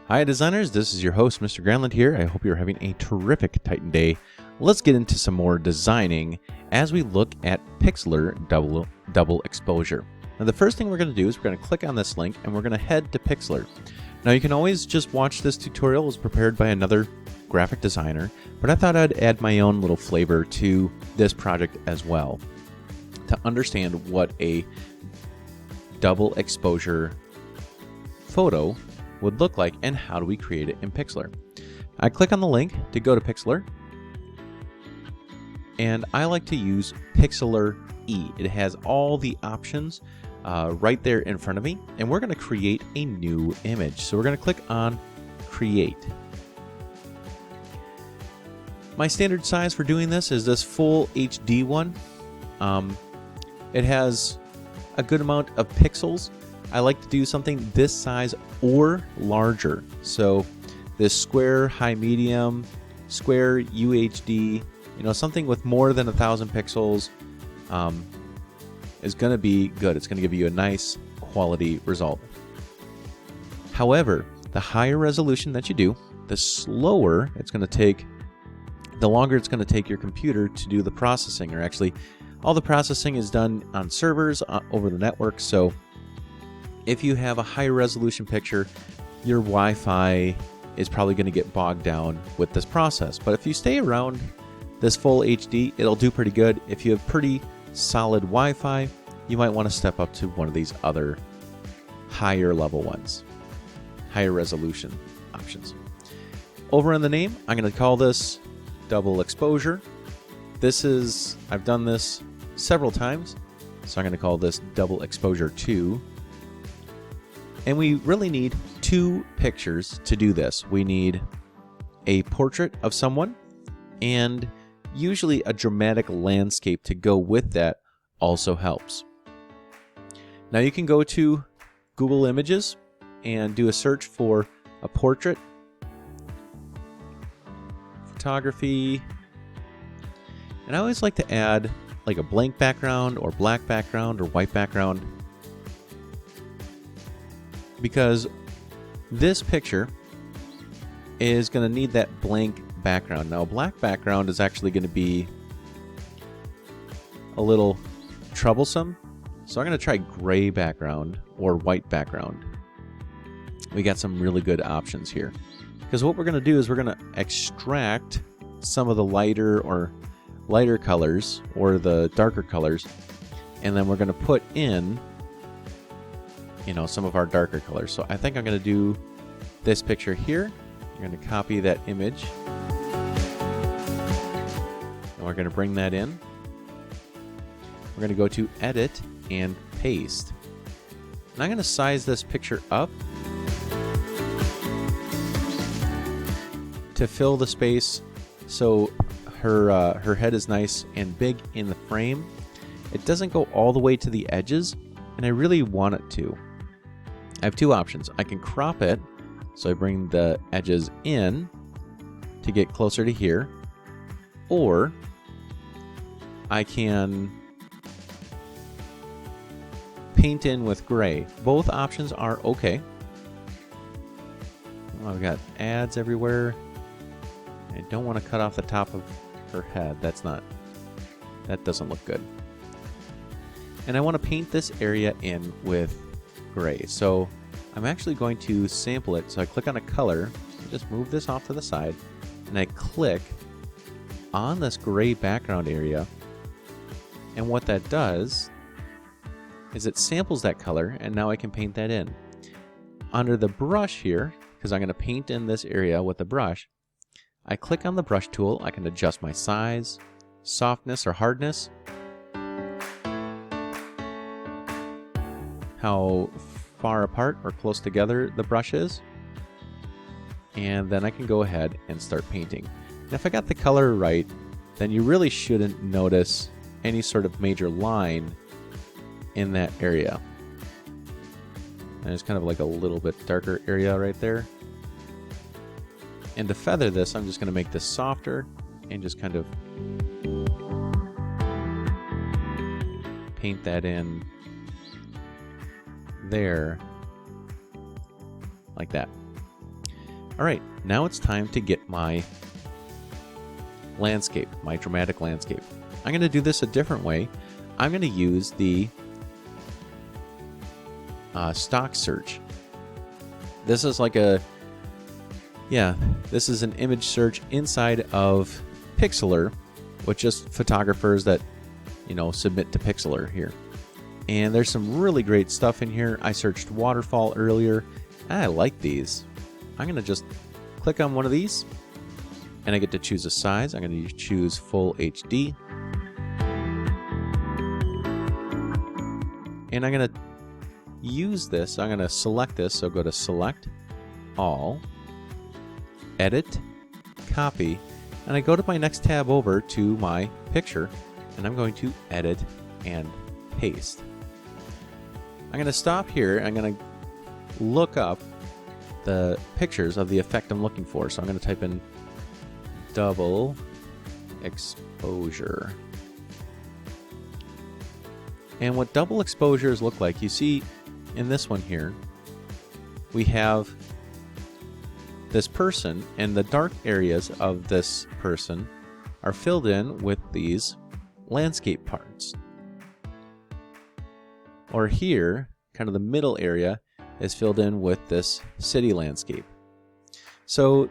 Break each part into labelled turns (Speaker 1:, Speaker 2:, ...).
Speaker 1: Hi designers, this is your host Mr. Granlund here. I hope you're having a terrific Titan day. Let's get into some more designing as we look at pixlr double exposure. Now the first thing we're going to do is we're going to click on this link and we're going to head to Pixlr. Now you can always just watch this tutorial. It was prepared by another graphic designer, but I thought I'd add my own little flavor to this project as well to understand what a double exposure photo would look like and how do we create it in Pixlr. I click on the link to go to Pixlr, and I like to use Pixlr E. It has all the options right there in front of me, and we're going to create a new image. So we're going to click on Create. My standard size for doing this is this full HD one. It has a good amount of pixels. I like to do something this size or larger. So this square, high, medium, square, UHD, something with more than 1,000 pixels is going to be good. It's going to give you a nice quality result. However, the higher resolution that you do, the slower it's going to take, the longer it's going to take your computer to do the processing. Or actually, all the processing is done on servers over the network. So if you have a high resolution picture, your Wi-Fi is probably going to get bogged down with this process. But if you stay around this full HD, it'll do pretty good. If you have pretty solid Wi-Fi, you might want to step up to one of these other higher level ones, higher resolution options. Over in the name, I'm going to call this double exposure. I've done this several times, so I'm going to call this double exposure 2. And we really need two pictures to do this. We need a portrait of someone and usually a dramatic landscape to go with that also helps. Now you can go to Google Images and do a search for a portrait, photography, and I always like to add like a blank background or black background or white background, because this picture is going to need that blank background. Now, a black background is actually going to be a little troublesome, so I'm going to try gray background or white background. We got some really good options here, because what we're going to do is we're going to extract some of the lighter colors or the darker colors, and then we're going to put in some of our darker colors. So I think I'm going to do this picture here. You're going to copy that image, and we're going to bring that in. We're going to go to Edit and Paste. And I'm going to size this picture up to fill the space so her head is nice and big in the frame. It doesn't go all the way to the edges, and I really want it to. I have two options. I can crop it, so I bring the edges in to get closer to here, or I can paint in with gray. Both options are okay. Oh, I've got ads everywhere. I don't want to cut off the top of her head. That doesn't look good. And I want to paint this area in with gray. So I'm actually going to sample it. So I click on a color, just move this off to the side, and I click on this gray background area. And what that does is it samples that color, and now I can paint that in. Under the brush here, because I'm going to paint in this area with the brush, I click on the brush tool. I can adjust my size, softness or hardness, how far apart or close together the brush is, and then I can go ahead and start painting. And if I got the color right, then you really shouldn't notice any sort of major line in that area. And there's kind of like a little bit darker area right there. And to feather this, I'm just going to make this softer and just kind of paint that in there like that. All right, now it's time to get my landscape, my dramatic landscape. I'm going to do this a different way. I'm going to use the stock search. This is like this is an image search inside of Pixlr, with just photographers that, submit to Pixlr here. And there's some really great stuff in here. I searched waterfall earlier. I like these. I'm going to just click on one of these, and I get to choose a size. I'm going to choose full HD. And I'm going to use this. I'm going to select this. So go to Select, All, Edit, Copy, and I go to my next tab over to my picture, and I'm going to Edit and Paste. I'm going to stop here. I'm going to look up the pictures of the effect I'm looking for. So I'm going to type in double exposure. And what double exposures look like, you see in this one here, we have this person, and the dark areas of this person are filled in with these landscape parts. Or here, kind of the middle area is filled in with this city landscape. So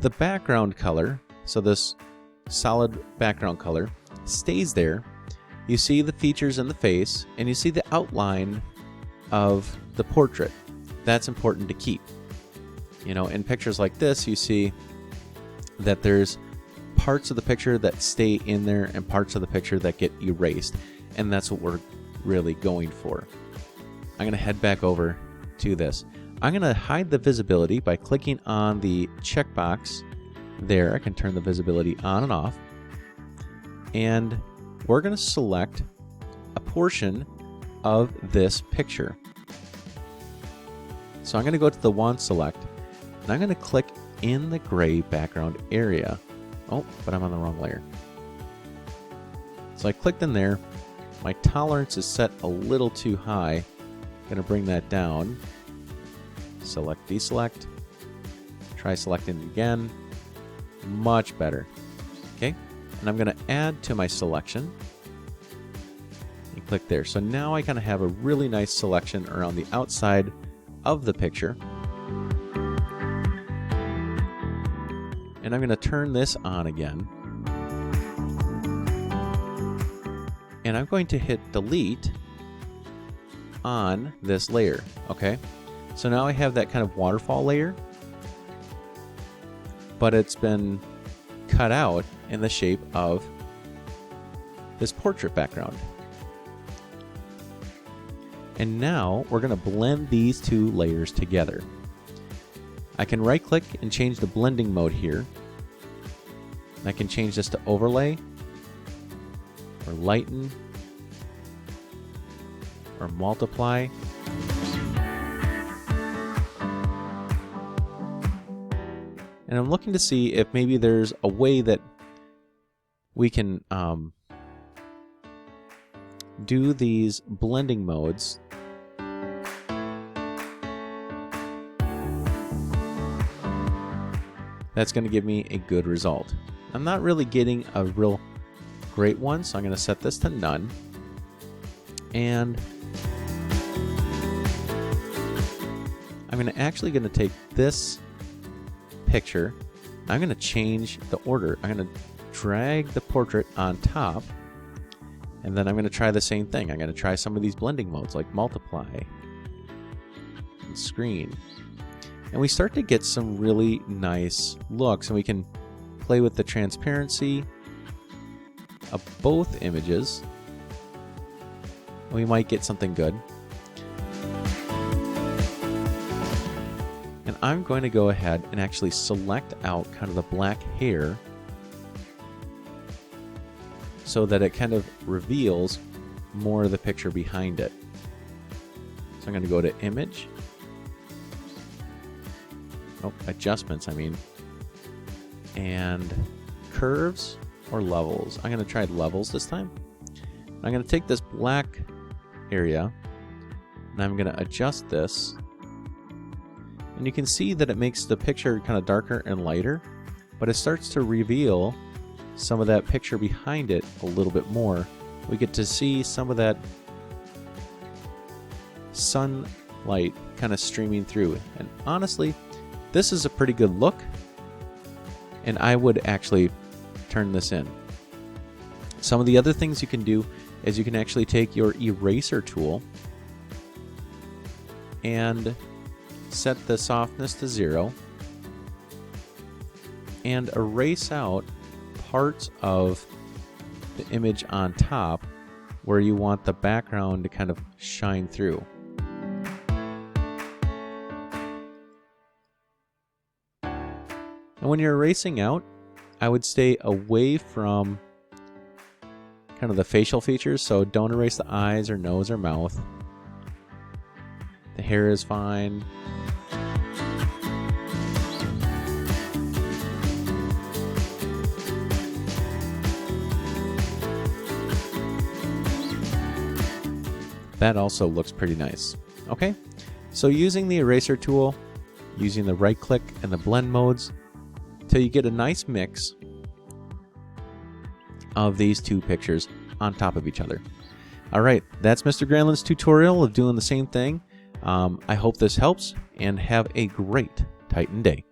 Speaker 1: the background color, so this solid background color, stays there. You see the features in the face, and you see the outline of the portrait. That's important to keep. In pictures like this, you see that there's parts of the picture that stay in there and parts of the picture that get erased, and that's what we're really going for. I'm going to head back over to this. I'm going to hide the visibility by clicking on the checkbox there. I can turn the visibility on and off, and we're going to select a portion of this picture. So I'm going to go to the wand select, and I'm going to click in the gray background area. Oh, but I'm on the wrong layer. So I clicked in there. My tolerance is set a little too high. I'm going to bring that down. Select, deselect. Try selecting it again. Much better. Okay, and I'm going to add to my selection. And click there. So now I kind of have a really nice selection around the outside of the picture. And I'm going to turn this on again. And I'm going to hit delete on this layer. Okay, so now I have that kind of waterfall layer, but it's been cut out in the shape of this portrait background. And now we're going to blend these two layers together. I can right click and change the blending mode here. I can change this to overlay, or lighten, or multiply. And I'm looking to see if maybe there's a way that we can do these blending modes that's going to give me a good result. I'm not really getting a real great one, so I'm going to set this to none. And I'm actually going to take this picture. I'm going to change the order. I'm going to drag the portrait on top, and then I'm going to try the same thing. I'm going to try some of these blending modes like multiply and screen. And we start to get some really nice looks, and we can play with the transparency of both images. We might get something good. And I'm going to go ahead and actually select out kind of the black hair so that it kind of reveals more of the picture behind it. So I'm going to go to Image. Oh, Adjustments, I mean. And Curves or Levels. I'm going to try Levels this time. I'm going to take this black area and I'm going to adjust this. And you can see that it makes the picture kind of darker and lighter, but it starts to reveal some of that picture behind it a little bit more. We get to see some of that sunlight kind of streaming through. And honestly, this is a pretty good look, and I would actually turn this in. Some of the other things you can do is you can actually take your eraser tool and set the softness to 0 and erase out parts of the image on top where you want the background to kind of shine through. And when you're erasing out, I would stay away from kind of the facial features, so don't erase the eyes or nose or mouth. The hair is fine. That also looks pretty nice. Okay, so using the eraser tool, using the right click and the blend modes, till you get a nice mix of these two pictures on top of each other. Alright, that's Mr. Granlund's tutorial of doing the same thing. I hope this helps, and have a great Titan day.